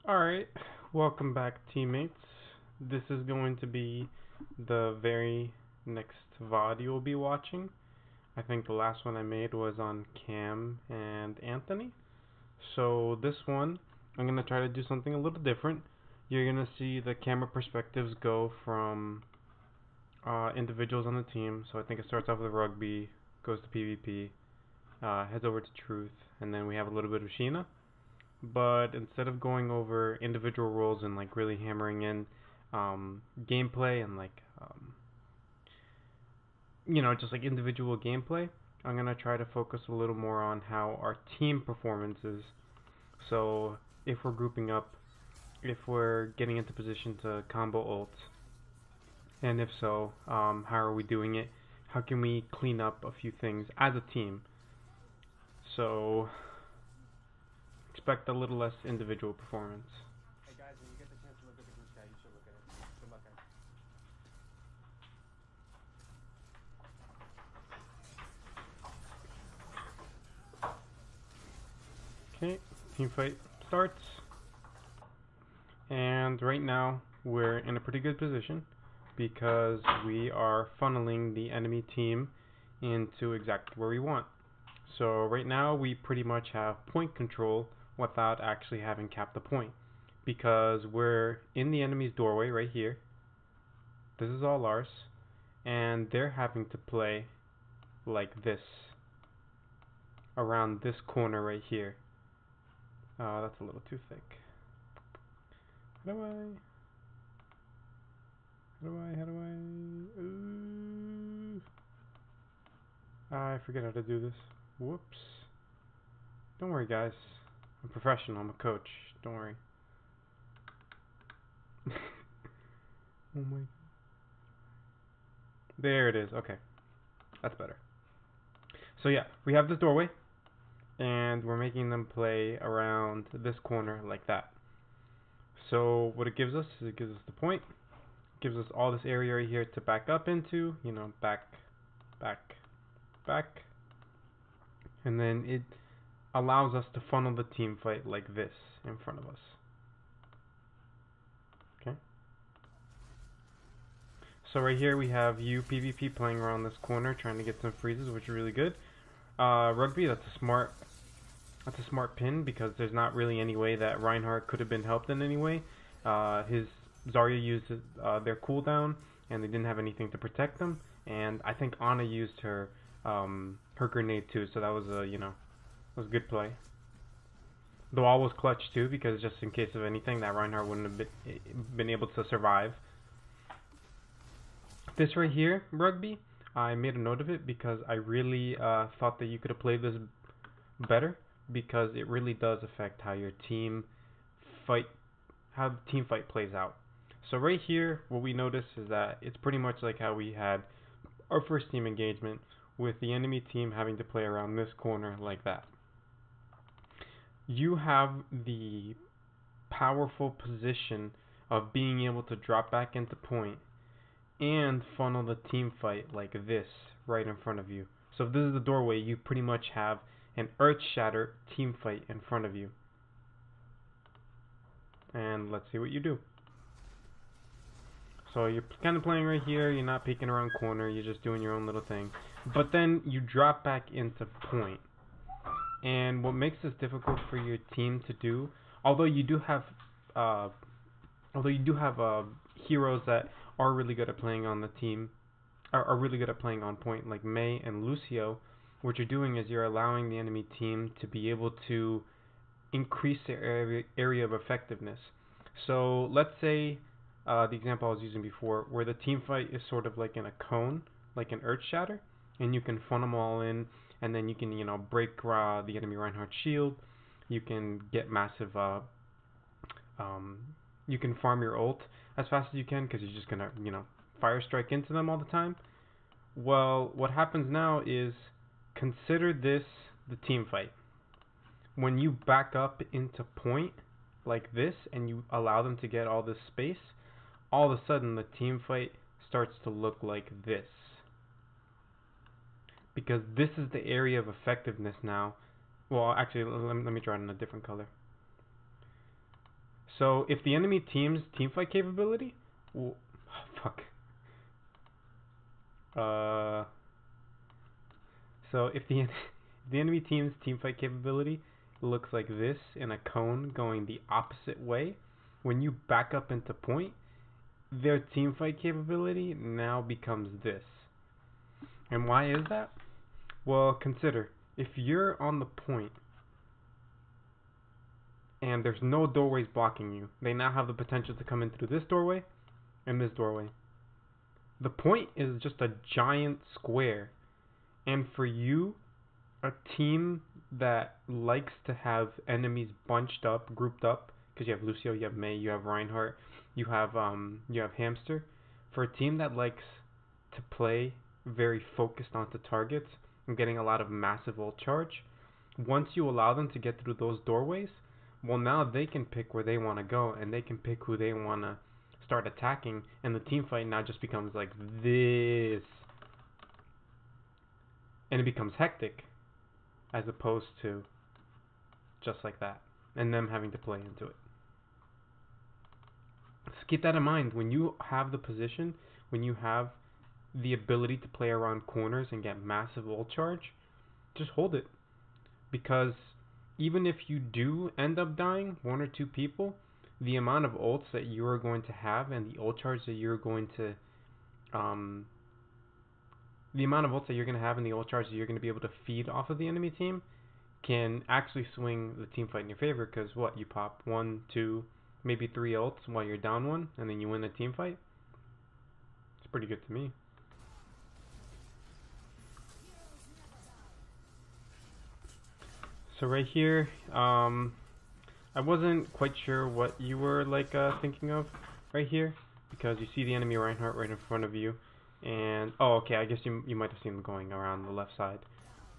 Alright, welcome back teammates. This is going to be the very next VOD you'll be watching. I think the last one I made was on Cam and Anthony. So this one, I'm going to try to do something a little different. You're going to see the camera perspectives go from individuals on the team. So I think it starts off with rugby, goes to PvP, heads over to truth, and then we have a little bit of Sheena. But instead of going over individual roles and like really hammering in gameplay and like just like individual gameplay, I'm gonna try to focus a little more on how our team performance is. So if we're grouping up, if we're getting into position to combo ults, and if so, how are we doing it? How can we clean up a few things as a team? So expect a little less individual performance. Hey guys, when you get the chance to look at the group chat, you should look at it. Good luck, guys. Okay, team fight starts. And right now we're in a pretty good position because we are funneling the enemy team into exactly where we want. So right now we pretty much have point control without actually having capped the point, because we're in the enemy's doorway right here. This is all ours, and they're having to play like this around this corner right here. That's a little too thick. How do I? I forget how to do this. Whoops. Don't worry, guys. I'm professional. I'm a coach. Don't worry. Oh my. There it is. Okay. That's better. So yeah, we have this doorway, and we're making them play around this corner like that. So what it gives us is it gives us the point, gives us all this area right here to back up into, back, and then it allows us to funnel the team fight like this in front of us. Okay. So right here we have you PvP playing around this corner, trying to get some freezes, which is really good. Rugby, that's a smart pin, because there's not really any way that Reinhardt could have been helped in any way. His Zarya used their cooldown, and they didn't have anything to protect them. And I think Ana used her grenade too, so that was a good play. The wall was clutch too, because just in case of anything, that Reinhardt wouldn't have been able to survive. This right here, Rugby, I made a note of it because I really thought that you could have played this better, because it really does affect how your team fight, how the team fight plays out. So right here, what we notice is that it's pretty much like how we had our first team engagement, with the enemy team having to play around this corner like that. You have the powerful position of being able to drop back into point and funnel the team fight like this right in front of you. So if this is the doorway, you pretty much have an earth shatter team fight in front of you. And let's see what you do. So you're kind of playing right here, you're not peeking around corner, you're just doing your own little thing. But then you drop back into point. And what makes this difficult for your team to do, although you do have heroes that are really good at playing on the team, are really good at playing on point, like Mei and Lucio, what you're doing is you're allowing the enemy team to be able to increase their area of effectiveness. So let's say the example I was using before, where the team fight is sort of like in a cone, like an earth shatter, and you can funnel them all in, and then you can break the enemy Reinhardt's shield. You can get massive you can farm your ult as fast as you can, because you're just gonna fire strike into them all the time. Well, what happens now is, consider this the team fight. When you back up into point like this and you allow them to get all this space, all of a sudden the team fight starts to look like this, because this is the area of effectiveness now. Well, actually, let me draw it in a different color. So if the enemy team's teamfight capability, fuck. So if the the enemy team's teamfight capability looks like this in a cone going the opposite way, when you back up into point, their teamfight capability now becomes this. And why is that? Well, consider if you're on the point and there's no doorways blocking you, they now have the potential to come in through this doorway and this doorway. The point is just a giant square, and for you, a team that likes to have enemies bunched up, grouped up, because you have Lucio, you have Mei, you have Reinhardt, you have Hamster. For a team that likes to play very focused onto targets and getting a lot of massive ult charge, once you allow them to get through those doorways, well, now they can pick where they want to go and they can pick who they want to start attacking, and the team fight now just becomes like this, and it becomes hectic as opposed to just like that and them having to play into it. So keep that in mind when you have the position, when you have the ability to play around corners and get massive ult charge, just hold it, because even if you do end up dying, one or two people, the amount of ults that you are going to have and the ult charge that you're going to the amount of ults that you're going to have and the ult charge that you're going to be able to feed off of the enemy team can actually swing the team fight in your favor, because what, you pop 1, 2, maybe 3 ults while you're down 1 and then you win a team fight. It's pretty good to me. So right here, I wasn't quite sure what you were thinking of right here, because you see the enemy Reinhardt right in front of you, and oh, okay, I guess you might have seen them going around the left side,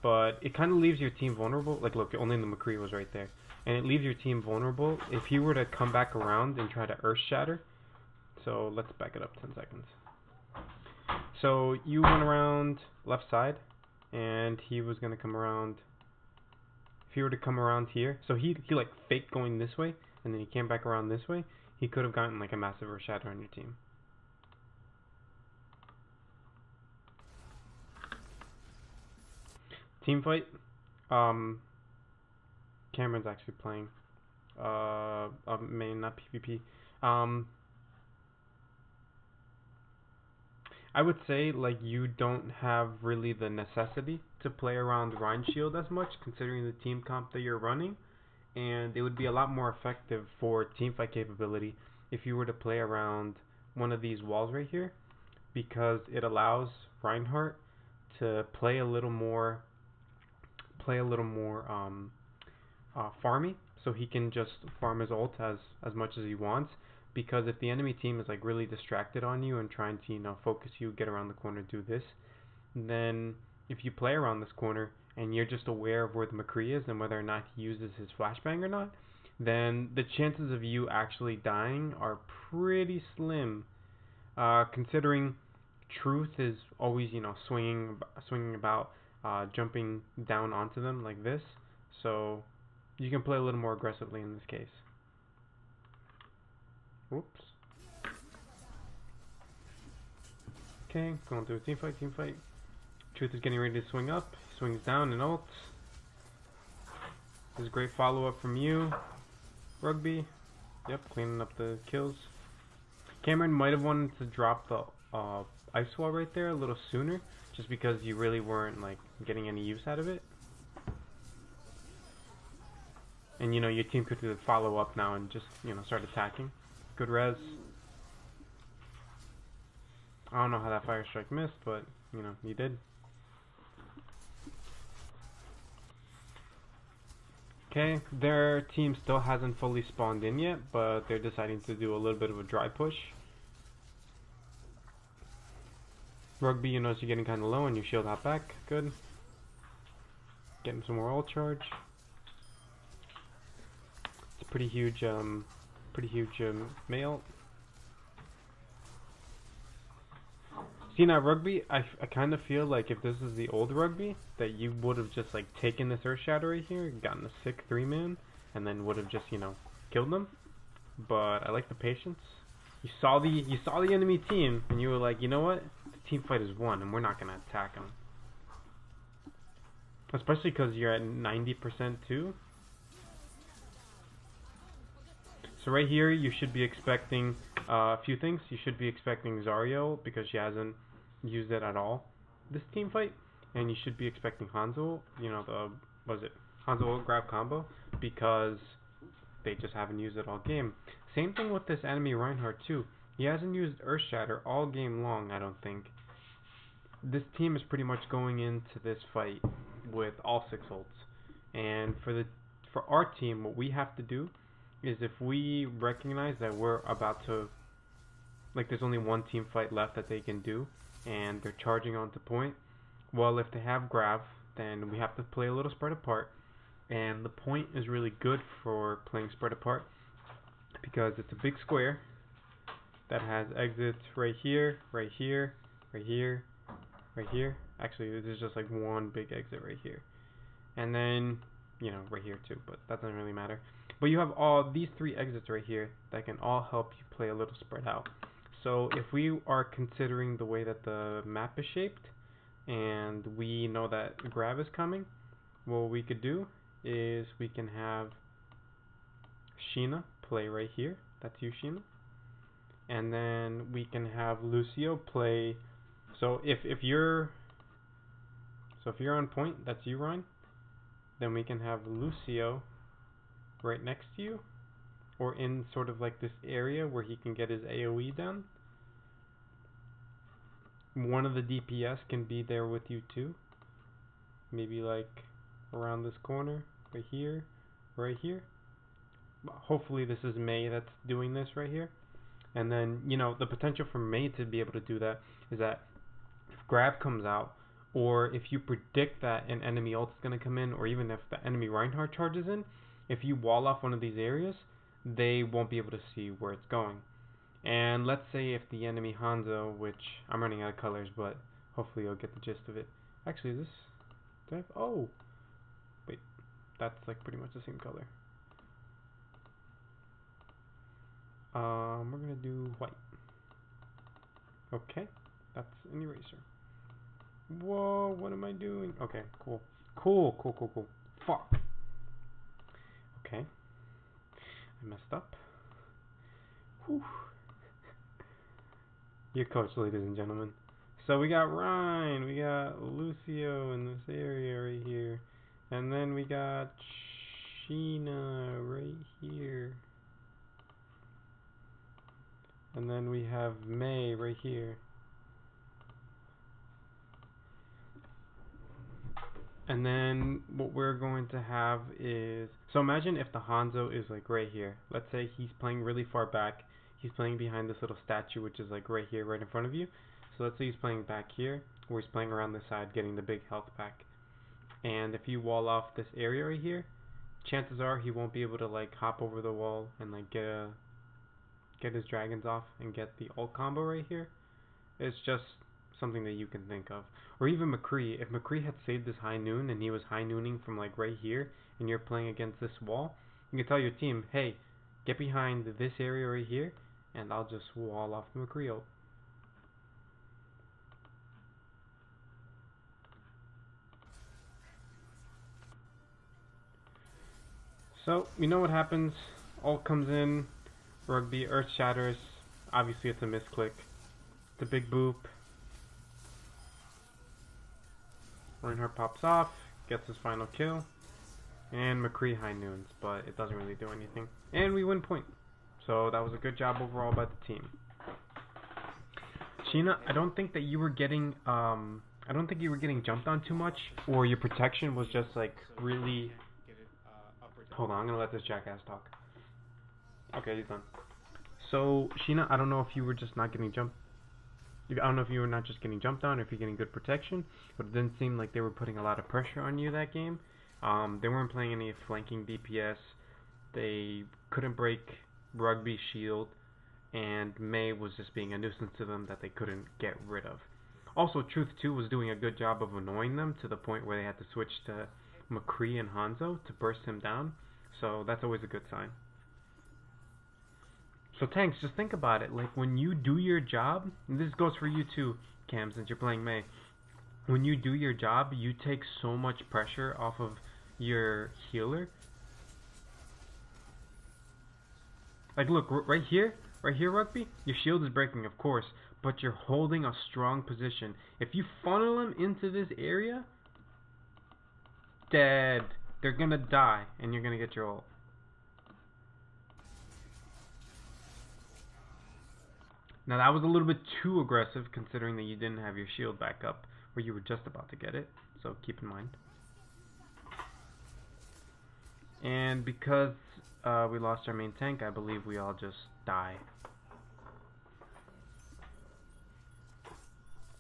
but it kind of leaves your team vulnerable. Like, look, only the McCree was right there, and it leaves your team vulnerable if he were to come back around and try to Earth Shatter. So let's back it up 10 seconds. So you went around left side, and he was gonna come around. If he were to come around here, so he like faked going this way, and then he came back around this way, he could have gotten like a massive Earth Shatter on your team. Team fight. Cameron's actually playing. Main, not PvP. I would say like you don't have really the necessity to play around Rhine Shield as much, considering the team comp that you're running, and it would be a lot more effective for teamfight capability if you were to play around one of these walls right here, because it allows Reinhardt to play a little more farmy, so he can just farm his ult as much as he wants. Because if the enemy team is like really distracted on you and trying to focus you, get around the corner, do this, then if you play around this corner and you're just aware of where the McCree is and whether or not he uses his flashbang or not, then the chances of you actually dying are pretty slim. Considering Truth is always swinging about, jumping down onto them like this, so you can play a little more aggressively in this case. Whoops. Okay, going through a team fight. Truth is getting ready to swing up. He swings down and ults. This is a great follow-up from you, Rugby. Yep, cleaning up the kills. Cameron might have wanted to drop the ice wall right there a little sooner, just because you really weren't like getting any use out of it. And your team could follow up now and just start attacking. Good res. I don't know how that fire strike missed, but you did. Okay, their team still hasn't fully spawned in yet, but they're deciding to do a little bit of a dry push. Rugby, you notice you're getting kind of low and you shield hop back. Good. Getting some more ult charge. It's a pretty huge male. See now, Rugby, I kind of feel like if this is the old Rugby, that you would have just like taken this Earth Shatter right here, gotten a sick 3-man, and then would have just killed them. but I like the patience. You saw the enemy team, and you were like, you know what? The team fight is won, and we're not gonna attack them. Especially because you're at 90% too. So right here, you should be expecting a few things. You should be expecting Zarya because she hasn't used it at all this team fight, and you should be expecting Hanzo. You know Hanzo grab combo because they just haven't used it all game. Same thing with this enemy Reinhardt too. He hasn't used Earth Shatter all game long, I don't think. This team is pretty much going into this fight with all 6 ults. And for our team, what we have to do is if we recognize that we're about to, like there's only one team fight left that they can do, and they're charging onto point, well if they have Grav, then we have to play a little spread apart, and the point is really good for playing spread apart because it's a big square that has exits right here, right here, right here, right here. Actually, this is just like one big exit right here. And then, right here too, but that doesn't really matter. But you have all these 3 exits right here that can all help you play a little spread out. So if we are considering the way that the map is shaped, and we know that Grav is coming, what we could do is we can have Sheena play right here. That's you, Sheena. And then we can have Lucio play. So if you're on point, that's you, Ryan. Then we can have Lucio right next to you, or in sort of like this area where he can get his AoE done. One of the DPS can be there with you too. Maybe like around this corner, right here, right here. Hopefully this is Mei that's doing this right here. And then, the potential for Mei to be able to do that is that if Grab comes out, or if you predict that an enemy ult is going to come in, or even if the enemy Reinhardt charges in, if you wall off one of these areas, they won't be able to see where it's going. And let's say if the enemy Hanzo, which I'm running out of colors, but hopefully you'll get the gist of it. Actually, oh, wait, that's like pretty much the same color. We're gonna do white. Okay, that's an eraser. Whoa, what am I doing? Okay, cool. Cool. Fuck. Okay. I messed up. Whew. Your coach, ladies and gentlemen. So we got Ryan, we got Lucio in this area right here. And then we got Sheena right here. And then we have Mei right here. And then what we're going to have is, so imagine if the Hanzo is like right here. Let's say he's playing really far back. He's playing behind this little statue, which is like right here, right in front of you. So let's say he's playing back here, or he's playing around the side, getting the big health pack. And if you wall off this area right here, chances are he won't be able to like hop over the wall and like get his dragons off and get the ult combo right here. It's just something that you can think of. Or even McCree. If McCree had saved his high noon and he was high nooning from like right here, and you're playing against this wall, you can tell your team, hey, get behind this area right here, and I'll just wall off the McCree ult. So, you know what happens? Ult comes in, Rugby, Earth Shatters, obviously it's a misclick. It's a big boop. Reinhardt pops off, gets his final kill, and McCree high noons, but it doesn't really do anything. And we win point. So that was a good job overall by the team. Sheena, I don't think that you were getting jumped on too much, or your protection was just like really. Hold on, I'm gonna let this jackass talk. Okay, he's done. So Sheena, I don't know if you were just not getting jumped. I don't know if you were not just getting jumped on, or if you're getting good protection, but it didn't seem like they were putting a lot of pressure on you that game. They weren't playing any flanking DPS. They couldn't break Rugby's shield, and Mei was just being a nuisance to them that they couldn't get rid of. Also, Truth 2 was doing a good job of annoying them to the point where they had to switch to McCree and Hanzo to burst him down, so that's always a good sign. So tanks, just think about it. Like when you do your job, and this goes for you too, Cam, since you're playing Mei. When you do your job, you take so much pressure off of your healer. Like look, right here, Rugby, your shield is breaking, of course, but you're holding a strong position. If you funnel them into this area, dead. They're gonna die, and you're gonna get your ult. Now that was a little bit too aggressive considering that you didn't have your shield back up or you were just about to get it, so keep in mind. And because we lost our main tank, I believe we all just die.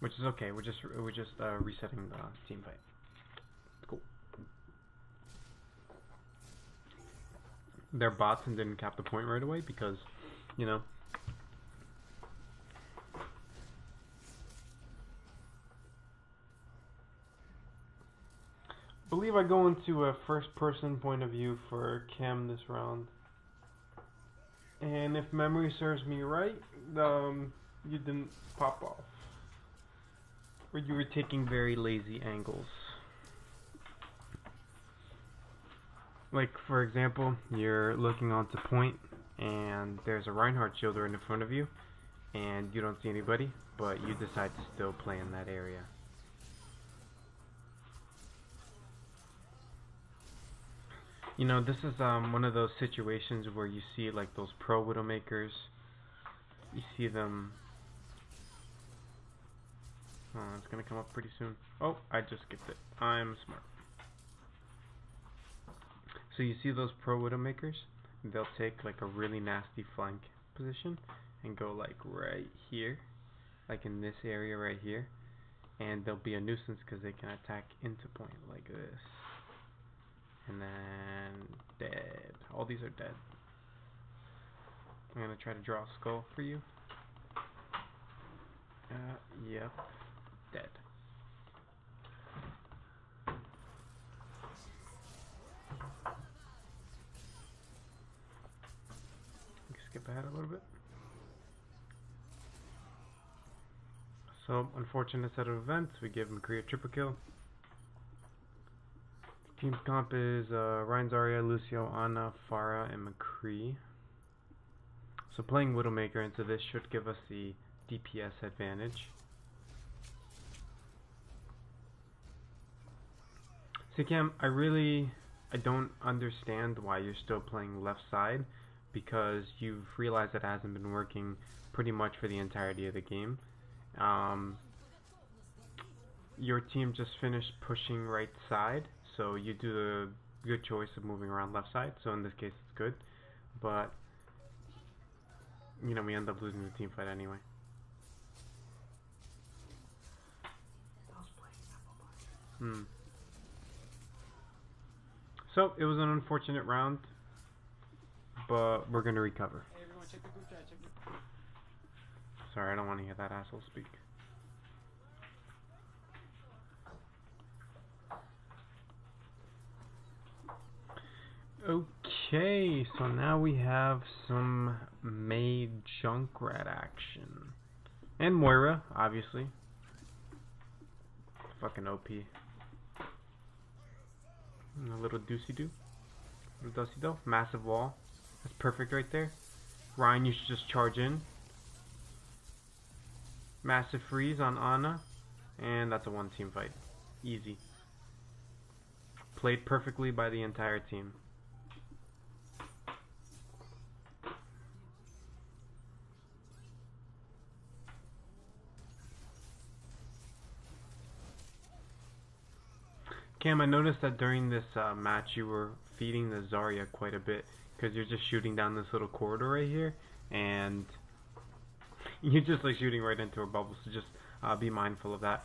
Which is okay, we're just resetting the team fight. Cool. They're bots and didn't cap the point right away because, you know, I believe I go into a first-person point of view for Cam this round, and if memory serves me right, you didn't pop off, or you were taking very lazy angles. Like for example, you're looking onto point, and there's a Reinhardt shield right in front of you, and you don't see anybody, but you decide to still play in that area. You know, this is one of those situations where you see like those pro Widowmakers. You see them. Oh, it's gonna come up pretty soon. Oh, I just skipped it. I'm smart. So you see those pro Widowmakers? They'll take like a really nasty flank position and go like right here, like in this area right here, and they'll be a nuisance because they can attack into point like this. And then dead. All these are dead. I'm gonna try to draw a skull for you. Yep. Dead. Skip ahead a little bit. So, unfortunate set of events. We give McCree a triple kill. Team's comp is Ryan, Zarya, Lucio, Ana, Pharah, and McCree. So playing Widowmaker into this should give us the DPS advantage. So Cam, I don't understand why you're still playing left side, because you've realized that it hasn't been working pretty much for the entirety of the game. Your team just finished pushing right side, so you do the good choice of moving around left side, so in this case it's good, but you know, we end up losing the team fight anyway. So it was an unfortunate round, but we're gonna recover. Hey everyone, check the group chat, check the... Sorry, I don't want to hear that asshole speak. Okay, so now we have some Mei Junkrat action. And Moira, obviously. Fucking OP. And a little doozy-doo. Little dusty-do. Massive wall. That's perfect right there. Ryan, you should just charge in. Massive freeze on Ana. And that's a one team fight. Easy. Played perfectly by the entire team. Cam, I noticed that during this match you were feeding the Zarya quite a bit, because you're just shooting down this little corridor right here, and you're just like shooting right into her bubble, so just be mindful of that.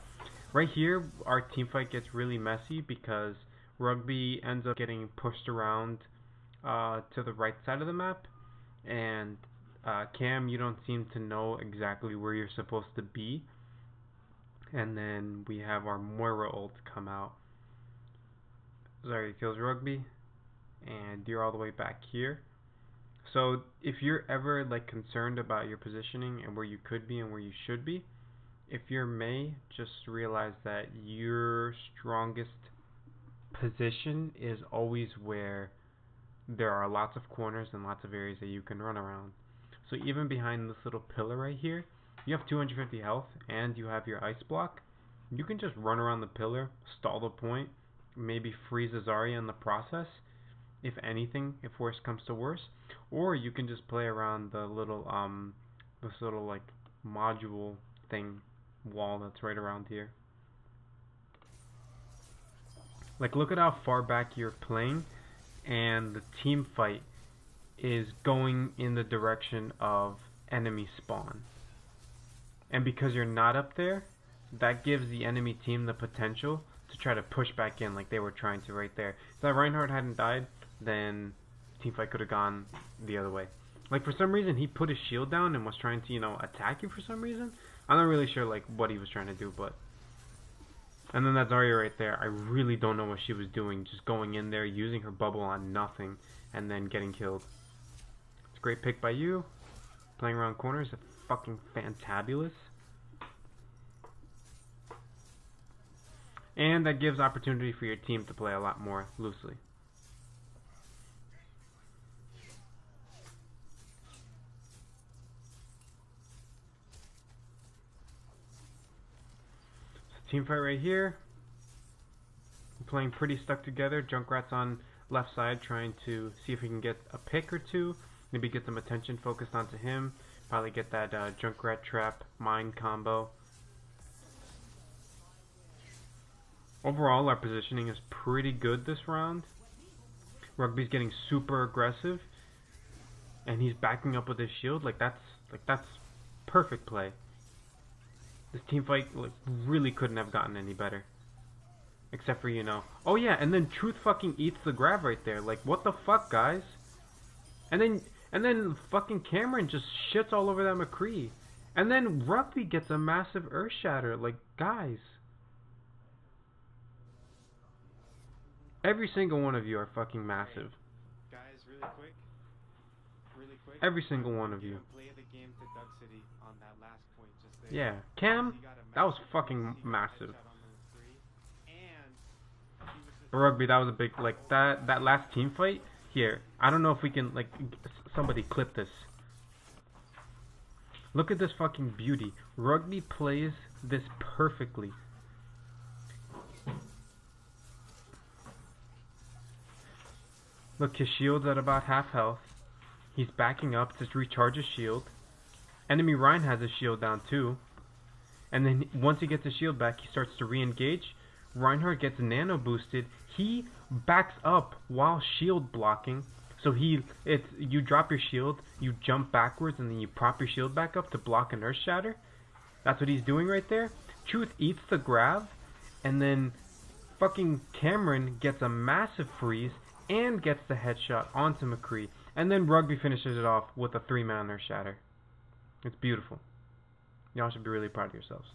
Right here, our team fight gets really messy because Rugby ends up getting pushed around to the right side of the map, and Cam, you don't seem to know exactly where you're supposed to be, and then we have our Moira ult come out. Zarya kills Rugby, and you're all the way back here. So if you're ever like concerned about your positioning and where you could be and where you should be, if you're Mei, just realize that your strongest position is always where there are lots of corners and lots of areas that you can run around. So even behind this little pillar right here, you have 250 health and you have your ice block. You can just run around the pillar, stall the point, maybe freeze a Zarya in the process, if anything, if worse comes to worse. Or you can just play around the little this little like module thing wall that's right around here. Like, look at how far back you're playing, and the team fight is going in the direction of enemy spawn. And because you're not up there, that gives the enemy team the potential to try to push back in like they were trying to right there. If that Reinhardt hadn't died, then team fight could have gone the other way. Like, for some reason, he put his shield down and was trying to, attack you for some reason. I'm not really sure, like, what he was trying to do, but... And then that Zarya right there, I really don't know what she was doing. Just going in there, using her bubble on nothing, and then getting killed. It's a great pick by you. Playing around corners, fucking fantabulous. And that gives opportunity for your team to play a lot more loosely. Team fight right here. We're playing pretty stuck together. Junkrat's on left side trying to see if he can get a pick or two. Maybe get some attention focused onto him. Probably get that Junkrat trap mine combo. Overall, our positioning is pretty good this round. Rugby's getting super aggressive, and he's backing up with his shield. That's perfect play. This team fight really couldn't have gotten any better. Except for, oh yeah, and then Truth fucking eats the grab right there. Like, what the fuck, guys? And then fucking Cameron just shits all over that McCree. And then Rugby gets a massive Earth Shatter. Like, guys. Every single one of you are fucking massive. Guys, really quick. Every single one of you. Play the game to Doug City on that last point just there. Yeah, Cam, that was fucking massive. Rugby, that was a big, like, that last team fight. Here, I don't know if we can, like, somebody clip this. Look at this fucking beauty. Rugby plays this perfectly. Look, his shield's at about half health. He's backing up to recharge his shield. Enemy Ryan has his shield down too. And then once he gets his shield back, he starts to re-engage. Reinhardt gets nano boosted. He backs up while shield blocking. So you drop your shield, you jump backwards, and then you prop your shield back up to block an Earth Shatter. That's what he's doing right there. Truth eats the grab, and then fucking Cameron gets a massive freeze and gets the headshot onto McCree. And then Rugby finishes it off with a 3-man Earth Shatter. It's beautiful. Y'all should be really proud of yourselves.